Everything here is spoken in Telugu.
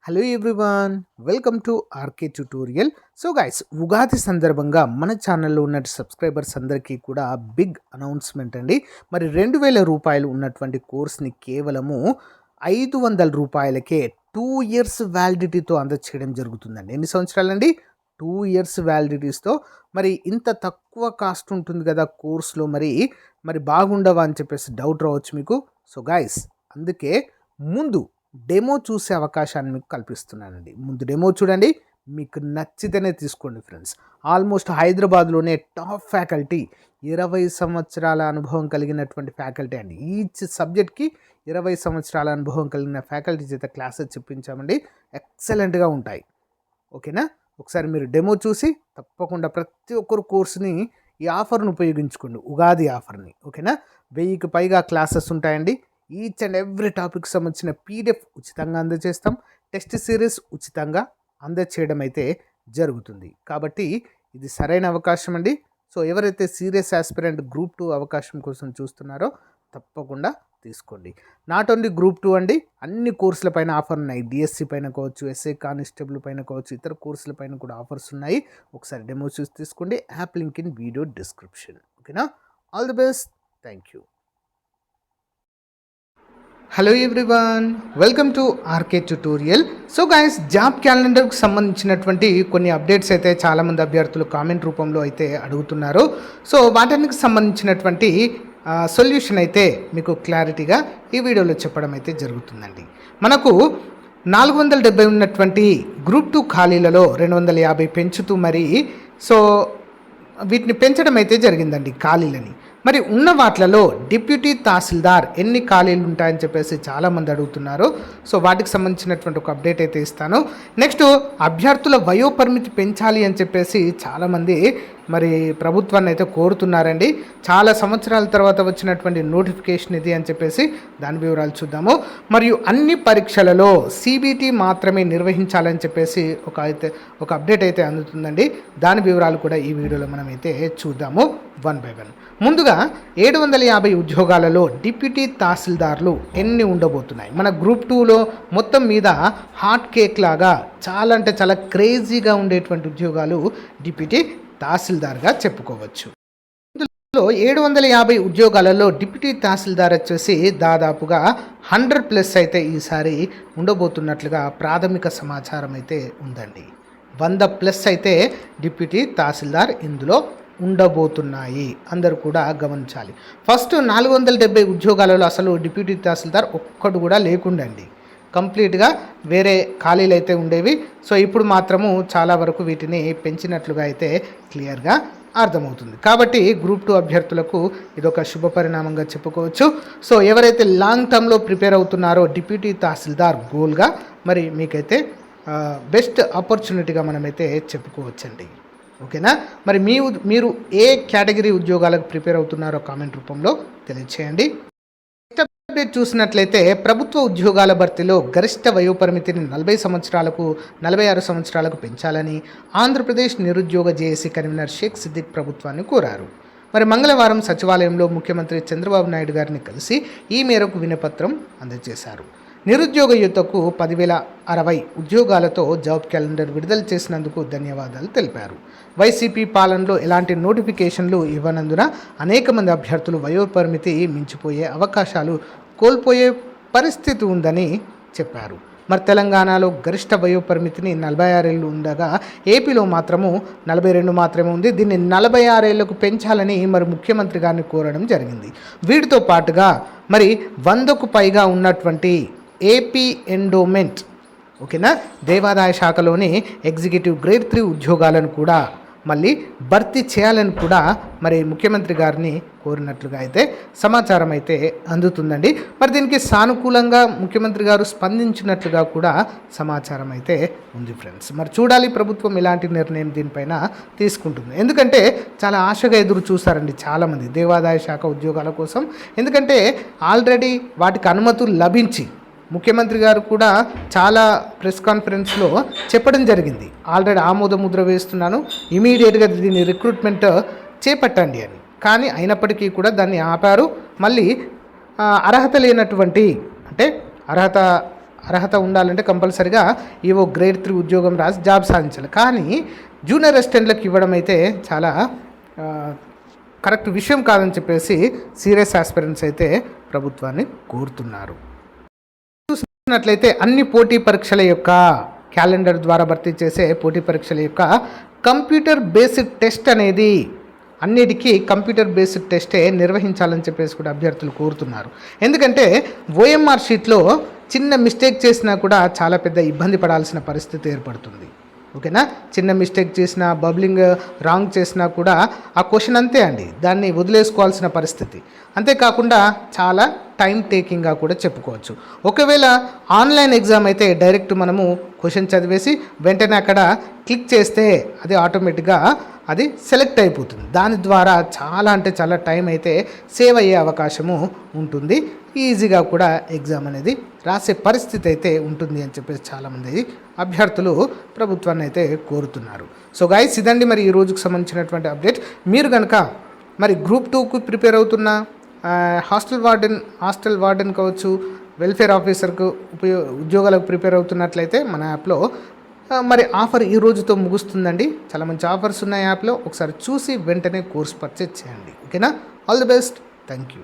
Hello everyone, welcome to RK tutorial. So guys, Ugadi సందర్భంగా మన ఛానల్లో ఉన్న సబ్స్క్రైబర్స్ అందరికీ కూడా బిగ్ అనౌన్స్మెంట్ అండి. మరి 2000 రూపాయలు ఉన్నటువంటి కోర్స్ని కేవలము 500 రూపాయలకే 2 ఇయర్స్ వ్యాలిడిటీతో అందచేయడం జరుగుతుందండి. ఎన్ని సంవత్సరాలండి? 2 ఇయర్స్ వ్యాలిడిటీస్తో. మరి ఇంత తక్కువ కాస్ట్ ఉంటుంది కదా కోర్సులో, మరి బాగుండవా అని చెప్పేసి డౌట్ రావచ్చు మీకు. సో గైస్, అందుకే ముందు డెమో చూసే అవకాశాన్ని మీకు కల్పిస్తున్నానండి. ముందు డెమో చూడండి, మీకు నచ్చితేనే తీసుకోండి ఫ్రెండ్స్. ఆల్మోస్ట్ హైదరాబాద్లోనే టాప్ ఫ్యాకల్టీ, 20 సంవత్సరాల అనుభవం కలిగినటువంటి ఫ్యాకల్టీ అండి. ఈచ్ సబ్జెక్ట్కి 20 సంవత్సరాల అనుభవం కలిగిన ఫ్యాకల్టీ చేత క్లాసెస్ చెప్పించామండి. ఎక్సలెంట్గా ఉంటాయి. ఓకేనా? ఒకసారి మీరు డెమో చూసి తప్పకుండా ప్రతి ఒక్కరు కోర్సుని ఈ ఆఫర్ను ఉపయోగించుకోండి, ఉగాది ఆఫర్ని. ఓకేనా? 1000కి పైగా క్లాసెస్ ఉంటాయండి. ఈచ్ అండ్ ఎవ్రీ టాపిక్ సంబంధించిన పీడిఎఫ్ ఉచితంగా అందజేస్తాం. టెస్ట్ సిరీస్ ఉచితంగా అందజేయడం అయితే జరుగుతుంది. కాబట్టి ఇది సరైన అవకాశం అండి. సో ఎవరైతే సీరియస్ ఆస్పిరెంట్ గ్రూప్ 2 అవకాశం కోసం చూస్తున్నారో తప్పకుండా తీసుకోండి. నాట్ ఓన్లీ గ్రూప్ 2 అండి, అన్ని కోర్సుల పైన ఆఫర్ ఉన్నాయి. డిఎస్సి పైన కావచ్చు, ఎస్ఐ కానిస్టేబుల్ పైన కావచ్చు, ఇతర కోర్సుల పైన కూడా ఆఫర్స్ ఉన్నాయి. ఒకసారి డెమో చూసి తీసుకోండి. App link in video description. ఓకేనా? All the best. Thank you. Hello everyone, welcome to RK tutorial. So guys, job క్యాలెండర్కి సంబంధించినటువంటి కొన్ని అప్డేట్స్ అయితే చాలామంది అభ్యర్థులు కామెంట్ రూపంలో అయితే అడుగుతున్నారు. సో వాటికి సంబంధించినటువంటి సొల్యూషన్ అయితే మీకు క్లారిటీగా ఈ వీడియోలో చెప్పడం అయితే జరుగుతుందండి. మనకు 470 ఉన్నటువంటి గ్రూప్ 2 ఖాళీలలో 250 పెంచుతూ సో వీటిని పెంచడం అయితే జరిగిందండి ఖాళీలని. మరి ఉన్న వాటిలలో డిప్యూటీ తహసీల్దార్ ఎన్ని ఖాళీలు ఉంటాయని చెప్పేసి చాలామంది అడుగుతున్నారు. సో వాటికి సంబంధించినటువంటి ఒక అప్డేట్ అయితే ఇస్తాను. నెక్స్ట్, అభ్యర్థుల వయోపరిమితి పెంచాలి అని చెప్పేసి చాలామంది మరి ప్రభుత్వాన్ని అయితే కోరుతున్నారండి. చాలా సంవత్సరాల తర్వాత వచ్చినటువంటి నోటిఫికేషన్ ఇది అని చెప్పేసి దాని వివరాలు చూద్దాము. మరియు అన్ని పరీక్షలలో సిబిటి మాత్రమే నిర్వహించాలని చెప్పేసి ఒక అప్డేట్ అయితే అందుతుందండి. దాని వివరాలు కూడా ఈ వీడియోలో మనం అయితే చూద్దాము వన్ బై వన్. ముందుగా 750 ఉద్యోగాలలో డిప్యూటీ తహసీల్దార్లు ఎన్ని ఉండబోతున్నాయి? మన గ్రూప్ 2లో మొత్తం మీద హాట్ కేక్ లాగా చాలా అంటే చాలా క్రేజీగా ఉండేటువంటి ఉద్యోగాలు డిప్యూటీ తహసీల్దార్గా చెప్పుకోవచ్చు. ఇందులో 750 ఉద్యోగాలలో డిప్యూటీ తహసీల్దార్ వచ్చేసి దాదాపుగా 100+ అయితే ఈసారి ఉండబోతున్నట్లుగా ప్రాథమిక సమాచారం అయితే ఉందండి. 100+ అయితే డిప్యూటీ తహసీల్దార్ ఇందులో ఉండబోతున్నాయి. అందరూ కూడా గమనించాలి. ఫస్ట్ 470 ఉద్యోగాలలో అసలు డిప్యూటీ తహసీల్దార్ ఒక్కడు కూడా లేకుండండి. కంప్లీట్గా వేరే ఖాళీలు అయితే ఉండేవి. సో ఇప్పుడు మాత్రము చాలా వరకు వీటిని పెంచినట్లుగా అయితే క్లియర్గా అర్థమవుతుంది. కాబట్టి గ్రూప్ 2 అభ్యర్థులకు ఇదొక శుభ పరిణామంగా చెప్పుకోవచ్చు. సో ఎవరైతే లాంగ్ టర్మ్లో ప్రిపేర్ అవుతున్నారో డిప్యూటీ తహసీల్దార్ గోల్గా మరి మీకైతే బెస్ట్ ఆపర్చునిటీగా మనమైతే చెప్పుకోవచ్చండి. ఓకేనా? మరి మీరు ఏ కేటగిరీ ఉద్యోగాలకు ప్రిపేర్ అవుతున్నారో కామెంట్ రూపంలో తెలియచేయండి. అప్డేట్ చూసినట్లయితే ప్రభుత్వ ఉద్యోగాల భర్తీలో గరిష్ట వయోపరిమితిని 40 సంవత్సరాలకు 46 సంవత్సరాలకు పెంచాలని ఆంధ్రప్రదేశ్ నిరుద్యోగ జేఏసీ కన్వీనర్ షేక్ సిద్దిక్ ప్రభుత్వాన్ని కోరారు. మరి మంగళవారం సచివాలయంలో ముఖ్యమంత్రి చంద్రబాబు నాయుడు గారిని కలిసి ఈ మేరకు వినపత్రం అందజేశారు. నిరుద్యోగ యువతకు 10,060 ఉద్యోగాలతో జాబ్ క్యాలెండర్ విడుదల చేసినందుకు ధన్యవాదాలు తెలిపారు. వైసీపీ పాలనలో ఎలాంటి నోటిఫికేషన్లు ఇవ్వనందున అనేక మంది అభ్యర్థులు వయోపరిమితి మించిపోయే అవకాశాలు కోల్పోయే పరిస్థితి ఉందని చెప్పారు. మరి తెలంగాణలో గరిష్ట వయోపరిమితిని 46 ఏళ్ళు ఉండగా ఏపీలో మాత్రము 42 మాత్రమే ఉంది. దీన్ని 46 ఏళ్లకు పెంచాలని మరి ముఖ్యమంత్రి గారిని కోరడం జరిగింది. వీటితో పాటుగా మరి 100కు పైగా ఉన్నటువంటి ఏపీ ఎండోమెంట్, ఓకేనా, దేవాదాయ శాఖలోని ఎగ్జిక్యూటివ్ గ్రేడ్ 3 ఉద్యోగాలను కూడా మళ్ళీ భర్తీ చేయాలని కూడా మరి ముఖ్యమంత్రి గారిని కోరినట్లుగా అయితే సమాచారం అయితే అందుతుందండి. మరి దీనికి సానుకూలంగా ముఖ్యమంత్రి గారు స్పందించినట్లుగా కూడా సమాచారం అయితే ఉంది ఫ్రెండ్స్. మరి చూడాలి ప్రభుత్వం ఎలాంటి నిర్ణయం దీనిపైన తీసుకుంటుంది. ఎందుకంటే చాలా ఆశగా ఎదురు చూస్తారండి చాలామంది దేవాదాయ శాఖ ఉద్యోగాల కోసం. ఎందుకంటే ఆల్రెడీ వాటికి అనుమతులు లభించి ముఖ్యమంత్రి గారు కూడా చాలా ప్రెస్ కాన్ఫరెన్స్లో చెప్పడం జరిగింది, ఆల్రెడీ ఆమోద ముద్ర వేస్తున్నాను, ఇమీడియట్గా దీన్ని రిక్రూట్మెంట్ చేపట్టండి అని. కానీ అయినప్పటికీ కూడా దాన్ని ఆపారు. మళ్ళీ అర్హత లేనటువంటి, అంటే అర్హత అర్హత ఉండాలంటే కంపల్సరిగా ఏవో గ్రేడ్ 3 ఉద్యోగం రాసి జాబ్ సాధించాలి. కానీ జూనియర్ అసిస్టెంట్లకు ఇవ్వడం అయితే చాలా కరెక్ట్ విషయం కాదని చెప్పేసి సీరియస్ ఆస్పిరెంట్స్ అయితే ప్రభుత్వాన్ని కోరుతున్నారు. చూసినట్లయితే అన్ని పోటీ పరీక్షల యొక్క క్యాలెండర్ ద్వారా భర్తీ చేసే పోటీ పరీక్షల యొక్క కంప్యూటర్ బేస్డ్ టెస్ట్ అనేది అన్నిటికీ కంప్యూటర్ బేస్డ్ టెస్టే నిర్వహించాలని చెప్పేసి కూడా అభ్యర్థులు కోరుతున్నారు. ఎందుకంటే ఓఎంఆర్ షీట్లో చిన్న మిస్టేక్ చేసినా కూడా చాలా పెద్ద ఇబ్బంది పడాల్సిన పరిస్థితి ఏర్పడుతుంది. ఓకేనా, చిన్న మిస్టేక్ చేసినా, బబ్లింగ్ రాంగ్ చేసినా కూడా ఆ క్వశ్చన్ అంతే అండి, దాన్ని వదిలేసుకోవాల్సిన పరిస్థితి. అంతేకాకుండా చాలా టైం టేకింగ్గా కూడా చెప్పుకోవచ్చు. ఒకవేళ ఆన్లైన్ ఎగ్జామ్ అయితే డైరెక్ట్ మనము క్వశ్చన్ చదివేసి వెంటనే అక్కడ క్లిక్ చేస్తే అది ఆటోమేటిక్గా అది సెలెక్ట్ అయిపోతుంది. దాని ద్వారా చాలా అంటే చాలా టైం అయితే సేవ్ అయ్యే అవకాశము ఉంటుంది. ఈజీగా కూడా ఎగ్జామ్ అనేది రాసే పరిస్థితి అయితే ఉంటుంది అని చెప్పేసి చాలామంది అభ్యర్థులు ప్రభుత్వాన్ని అయితే కోరుతున్నారు. సో గైస్, ఇదండి మరి ఈ రోజుకు సంబంధించినటువంటి అప్డేట్. మీరు కనుక మరి గ్రూప్ 2కు ప్రిపేర్ అవుతున్న హాస్టల్ వార్డెన్ కావచ్చు, వెల్ఫేర్ ఆఫీసర్కు ఉద్యోగాలకు ప్రిపేర్ అవుతున్నట్లయితే మన యాప్లో మరి ఆఫర్ ఈ రోజుతో ముగుస్తుందండి. చాలా మంచి ఆఫర్స్ ఉన్నాయి యాప్లో. ఒకసారి చూసి వెంటనే కోర్స్ పర్చేజ్ చేయండి. ఓకేనా, all the best, thank you.